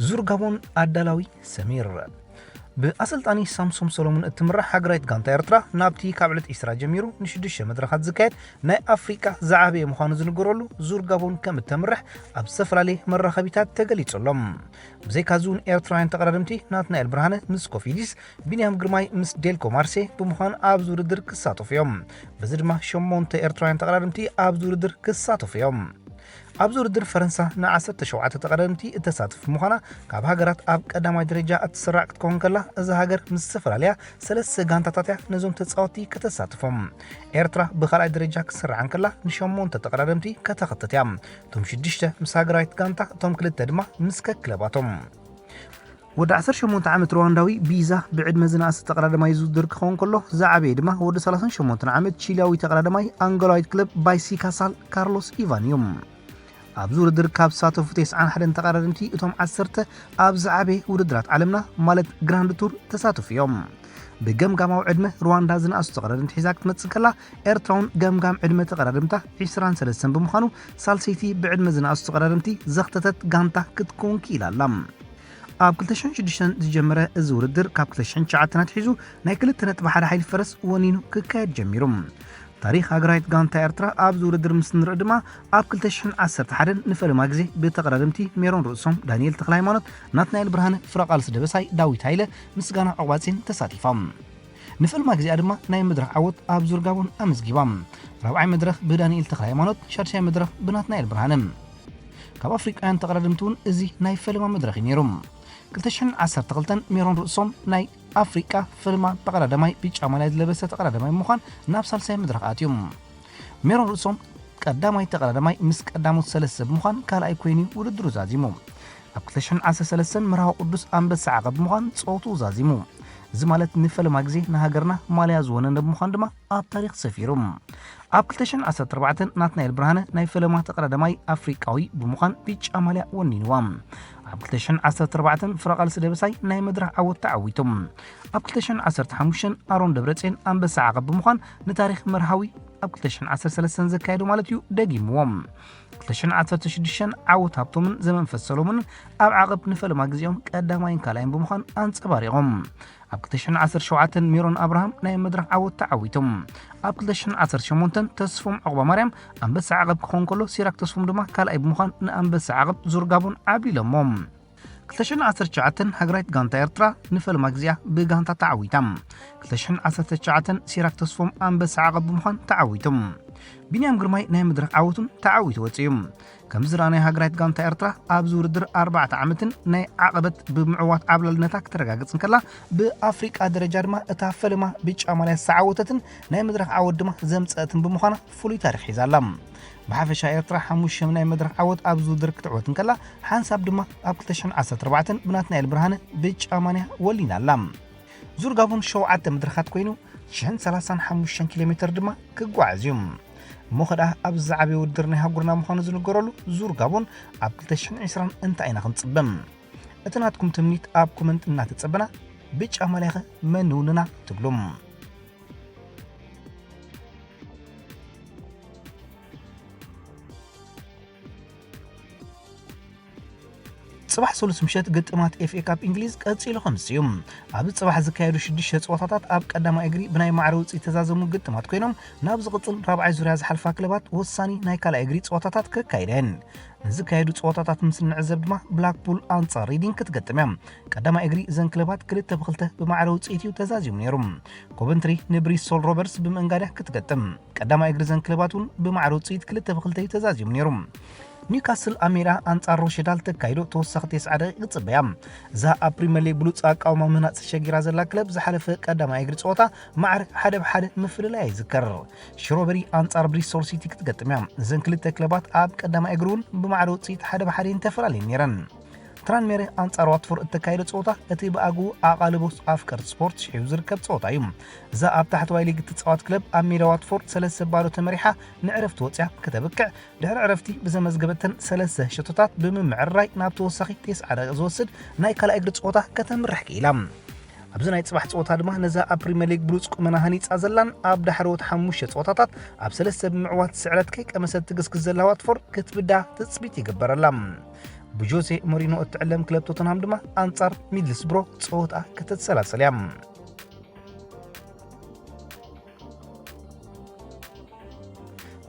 ዙር ጋቦን አዳላዊ ሰሚር በአሰልጣኒ ሳምሶን ሰሎሞን እትምራሕ ሃገራዊት ጋንታ ኤርትራ ናብቲ ካብ ዕለት ኢስራ ጀሚሩ ንሽዱሽተ መድረኻት ዝካየድ ናይ ኣፍሪካ ዝዓበየ ምዃኑ ዝንገረሉ ዙር ጋቦን ከም እትምራሕ ኣብ ዝተፈላለዩ መራኸቢታት ተገሊጹሎም። ብዘይካዚ እውን ኤርትራውያን ተቀዳደምቲ ናትናኤል ብርሃነ ምስ ኮፊዲስ ቢንያም ግርማይ ምስ ዴልኮ ማርሴ ብምዃኑ ኣብ ውድድር ክሳተፉ እዮም። በዚ ድማ 8 ኤርትራውያን ተቀዳደምቲ ኣብ ውድድር ክሳተፉ እዮም። ኣብ ውድድር ፈረንሳ ን17 ተቀዳደምቲ እተሳትፍ ምዃና ካብ ሃገራት ኣብ ቀዳማይ ደረጃ እትስራዕ ክትከውን ከላ እዛ ሃገር ምስ ዝተፈላለያ ሰለስተ ጋንታታት ነዞም ተጻወቲ ከተሳትፎም ኤርትራ ብኻልኣይ ደረጃ ክስራዕን ከላ ን8 ተቀዳደምቲ ከተኸተት እያ። እቶም 6 ምስ ሃገራዊት ጋንታ እቶም 2 ድማ ምስ ክለባቶም ወደ 18 ዓመት ሩዋንዳዊ ቢዛ ብዕድመ ዝናእሰ ተቀዳዳማይ ዝውድር ክኸውን ከሎ ዝዓበየ ድማ ወደ 38 ዓመት ቺሊያዊ ተቀዳዳማይ አንጎላዊት ክለብ ባይሲካሳል ካርሎስ ኢቫኒዮም ኣብ ውድድር ካብ ሳተፉ 91 ተቀዳደምቲ እቶም 10 ኣብ ዝዓበየ ውድድራት ዓለምና ማለት ግራንድ ቱር ተሳተፉ እዮም። ብገምጋማዊ ዕድመ ሩዋንዳ ዝናእሱ ተቀዳደምቲ ሒዛ ክትመጽእ ከላ ኤርትራውን ገምጋም ዕድመ ተቀዳደምታ 23 ብምዃኑ ሳልሰይቲ ብዕድመ ዝናእሱ ተቀዳደምቲ ዘኽተተት ጋንታ ክትከውን ክኢላ ኣላ። ኣብ 2006 ዝጀመረ እዚ ውድድር ካብ 2009 ኣትሒዙ ናይ 2.1 ሓይሊ ፈረስ ወኒኑ ክካየድ ጀሚሩ። ታሪክ ሃገራዊት ጋንታ ኤርትራ ኣብ ውድድር ምስ ንርኢ ድማ ኣብ 2011 ንፈለማ ግዜ ብተቀዳደምቲ ሜሮን ርእሶም ዳንኤል ተክለሃይማኖት ናትናኤል ብርሃነ ፍረቃልስ ደበሳይ ዳዊት ሃይለ ምስጋና ዕቋፂን ተሳቲፎም ንፈለማ ግዜ ድማ ናይ መድረኽ ዓወት ኣብ ዙር ጋቦን ኣመዝጊቦም ራብዓይ መድረኽ ብዳንኤል ተክለሃይማኖት ሻድሻይ መድረኽ ብናትናኤል ብርሃነ ካብ አፍሪካውያን ተቀዳደምቲ እውን እዚ ናይ ፈለማ መድረኽ ነይሩ 2012 ሜሮን ርእሶም ናይ አፍሪካ ፍልማ ተቀዳዳማይ ቢጫ ማልያ ዝለበሰ ተቀዳዳማይ ምዃን ናብ ሳልሳይ መድረኽ ኣትዮም ሜሮን ርእሶም ቀዳማይ ተቀዳዳማይ ምስ ቀዳሞት ሰለስተ ብምዃን ካልኣይ ኮይኑ ውድድሩ ዛዚሙ ኣብ 2013 መርሃዊ ቅዱስ ኣንበሳ ዓቐብ ብምዃን ጾውቱ ዛዚሙ እዚ ማለት ንፈለማ ግዜ ንሃገርና ማልያ ዝወነነ ብምዃን ድማ ኣብ ታሪክ ሰፊሩ ኣብ 2014 ናትናኤል ብርሃነ ናይ ፈለማ ተቀዳዳማይ አፍሪካዊ ብምዃን ቢጫ ማልያ ወኒንዋ ኣብ 2014 ፍረቃልስ ደበሳይ ናይ መድረኽ ዓወት ተዓዊቶም ኣብ 2015 ኣሮን ደብረጽዮን ኣንበሳ ዓቐብ ብምዃን ንታሪክ መርሃዊ ኣብ 2013 ዘካየዱ ማለት እዩ ደጊምዎም 2016 ዓወት ሃብቶምን ዘመንፈስ ሰሎሞን ኣብ ዓቐብ ንፈለማ ግዜኦም ቀዳማይን ካልኣይን ብምዃን አንጸባሪቖም ኣብ 2017 ሜሮን አብርሃም ናይ መድረኽ ዓወት ተዓዊቶም ኣብ 2018 ተስፎም ዕቁባ ማርያም አንበሳ ዓቐብ ክኸውን ከሎ ሲራክ ተስፎም ድማ ካልኣይ ብምዃን ንአንበሳ ዓቐብ ዙር ጋቦን ዓቢሎሞም 2019 ሃገራዊት ጋንታ ኤርትራ ንፈለማ ግዜያ ብጋንታ ተዓዊታ 2019 ሲራክ ተስፎም አንበሳ ዓቐብ ብምዃን ተዓዊቶም ቢንያም ግርማይ ናይ መድረኽ ዓወቱን ተዓዊቱ ወፅዩ ከም ዝረኣናይ ሃገራዊት ጋንታ ኤርትራ ኣብ ዝውድር 4 ዓመትን ናይ ዓቐበት ብምዕዋት ዓብላልነታ ክትረጋገጽን ከላ ብኣፍሪቃ ደረጃ ድማ እታ ፈለማ ቢጫ ማልያ ዝተዓወተትን ናይ መድረኽ ዓወት ድማ ዘምፀአትን ብምዃና ፍሉይ ታሪክ ሒዛ ኣላ ብሓፈሻ ኤርትራ 5 ናይ መድረኽ ዓወት ኣብ ዝውድር ክትዕወትን ከላ ሓንሳብ ድማ ኣብ 2014 ብናትናኤል ብርሃነ ቢጫ ማልያ ወሊና ኣላ ዙር ጋቦን 7 መድረኻት ኮይኑ 35 ኪሎ ሜትር ድማ ክጓዓዝ እዩ ሞኸዳ ኣብ ዝዓበየ ውድድር ናይ ሃገርና ምዃኑ ዝንገረሉ ዙር ጋቦን ኣብ 2020 እንታይ ኢና ክንጽበም እቲ ናትኩም ትምኒት ኣብ ኮመንት እናተጸበና ቢጫ ማልያ መንውንና ትብሉም صباح سولس مشات قطمات اف اي كاب انجليز قصيلو خمسيوم اب صباح زكايدو 6 صوتات اب قدما اجري بناي معروض يتزازمو قطمات كوينوم ناب زقطل رابعي زوريا زحلفا كلبات وساني ناي كالا اجري صوتات ككايدن زكايدو صوتات مسن نعزب دما بلاك بول انصار ريدين كتقطمم قدما اجري زن كلبات كلته بخلته بمعروض يتيو تزازيم نيروم كوفنتري نبري سول روبرتس بمنغادح كتقطم قدما اجري زن كلباتون بمعروض يت كلته بخلته تزازيم نيروم نيوكاسل أميرا أنصار روشدال تكايدو توسخ 9 دقيقة صبيام زا بريمير ليج بلوز أقاو ممنات شجيرا زلا كلب زحلف قدما يجري صوتا معرك حدا بحدا مفرلا يذكر شروبري أنصار بريستول سيتي كتقطميام زن كلتا كلبات اب قدما يجرون بمعروض سيت حدا بحدا ينتفرالي نيرن تران ميري أنصار واتفور التكايدو صوتا اتي باقو اقالبوس افكر سبورت شيو زركب صوتا يوم زا اب تحت واي ليج تصوات كلب اميرا واتفور 3 بارو تمريحه نعرفت وصيا كتبكع دحر عرفتي بزمزغبتن 3 شتوتات بممعراي ناب توسخي 9 زوسد ناي كلا اجر صوتا كتمرح كيلام ابز ناي صباح صوتا دما نزا اب بريمير ليج بلوز قمنا هنيص ازلان اب دحروت 5 صوتات اب 3 بمعوات سعرت كي قمست تقسك زلا واتفور كتبدا تصبيت يغبرلام بجوزي مورينو اتعلم كلب توتنهام دما أنصار ميدلسبرو صوت كتتسلسل يام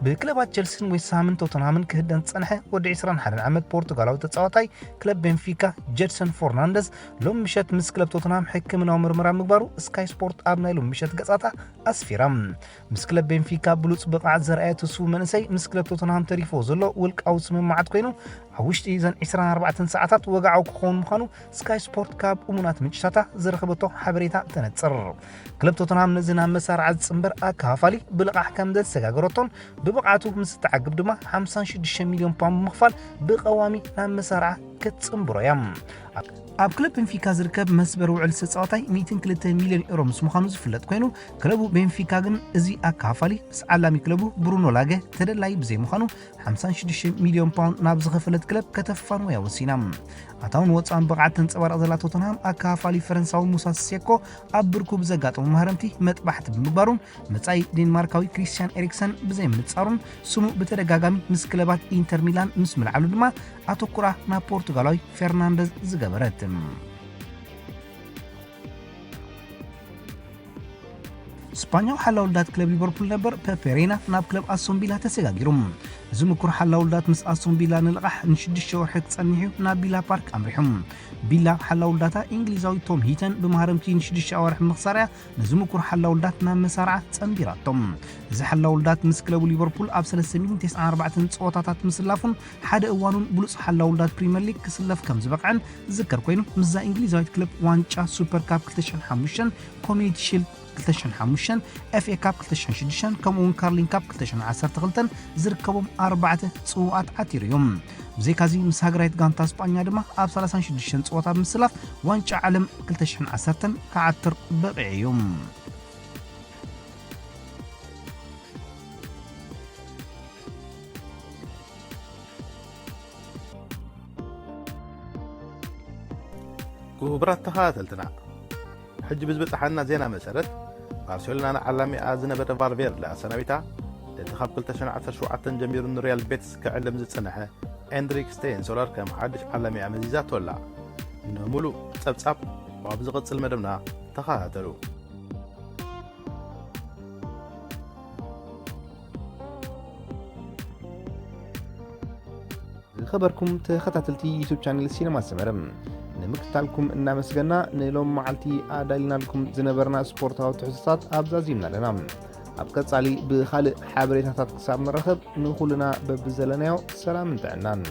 بكلبات تشيلسي وسامن توتنهام كهدن صنحه ود 21 عمت بورتغالاوي تጻዋታይ كلب بنفيكا جيرسون فرنانديز لوم مشت مس كلب توتنهام حكمنا مرمرا مغبارو سكاي سبورت ابنا لوم مشت غصاتا اسفيرام مس كلب بنفيكا بلوص بقعت زرأيت سو منسي مس كلب توتنهام تريفو زلو ولقاو سممعت كوينو حوشت إذن 24 ساعات وقعوا كخون مخانو سكاي سبورت كاب أمونات مجشاتا زرخبتو حبريتا تنتصر كلب توتنهام نزنا مسار عز صنبر أكهافالي بلقى حكام دل سقاقروتون ببقعتو مستعقب دما 56 مليون باوند مخفال بقوامي نام مسارعة كتصنبرو يام ኣብ ክለብ ቤንፊካ ዝርከብ መስበር ውዕል ተጻዋታይ 102 ሚልዮን ዩሮ ምስ ምዃኑ ዝፍለጥ ኮይኑ ክለቡ ቤንፊካ ግን እዚ ኣካፋሊ ምስ ዓላሚ ክለቡ ብሩኖ ላጌ ተደላይ ብዘይ ምዃኑ 56 ሚልዮን ፓውንድ ናብ ዝኸፈለት ክለብ ከተፋንዎ ያወሲና ኣታውን ወፃን ብቕዓት ተንጸባረቕ ዘላ ቶተንሃም ኣካፋሊ ፈረንሳዊ ሙሳ ሴኮ ኣብ ብርኩ ብዘጋጠሙ ማህረምቲ መጥባሕቲ ብምግባሩን መጻኢ ዴንማርካዊ ክሪስቲያን ኤሪክሰን ብዘይ ምንጻሩን ስሙ ብተደጋጋሚ ምስ ክለባት ኢንተር ሚላን ምስ ምልዓሉ ድማ ኣተኩራ ናብ ፖርቱጋላዊ ፈርናንዴዝ ዝገበረት ስፓኛው ሓላውልዳት ክለብ ሊቨርፑል ነበር ፔፔሬና ናብ ክለብ ኣስቶን ቪላ ተሰጋጊሮም ዝምኩር ሓላውልዳት ምስ ኣስቶን ቪላ ንልቃሕ ን6 ወርሒ ክጸኒሑ ናብ ቪላ ፓርክ ኣምሪሖም ቪላ ሓላውልዳታ እንግሊዛዊ ቶም ሂተን ብማህረምቲ ን6 ወርሒ ምኽሳርያ ንዝምኩር ሓላውልዳት ናብ መሳርዓ ጸንቢራቶም እዚ ሓላውልዳት ምስ ክለብ ሊቨርፑል ኣብ 394 ጸወታታት ምስላፉን ሓደ እዋኑን ብሉጽ ሓላውልዳት ፕሪምየር ሊግ ክስለፍ ከም ዝበቕዐን ዝከር ኮይኑ ምዛ እንግሊዛዊት ክለብ ዋንጫ ሱፐር ካፕ 2005 ኮሚኒቲ ሺልድ 2005 FA ካፕ 2006 ከምኡውን ካርሊን ካፕ 2012 ዝርከቦም 4 ጽዋዓት ዓቲሮም ብዘይካዚ ምስ ሃገራዊት ጋንታ ስፓኛ ድማ ኣብ 36 ጽዋታ ምስላፍ ዋንጫ ዓለም 2010 ከዓትር በቂዕዮም كبرات تخاتلتنا حج بزبطحنا زينا مسرت بارسلونا علامي ازنبر فالفير لاسنويتا لتخاب كل تشن 10 شوعة جمير ريال بيتس كعلم زد سنحه اندريك ستين سولار كم حدش علامي عمزيزات ولا نمولو تصاب وابزغط المدمنا تخاتلو خبركم تخاتلتي يوتيوب شانل سينما سمرم نمكتالكم إننا مسجنا نلوم معلتي أدلنا لكم زنبرنا سبورتها وتحسسات أبزازيمنا لنا أبقى علي بخالق حابريتها تتكساب مرخب نقولنا ببزلنا سلام انتعنان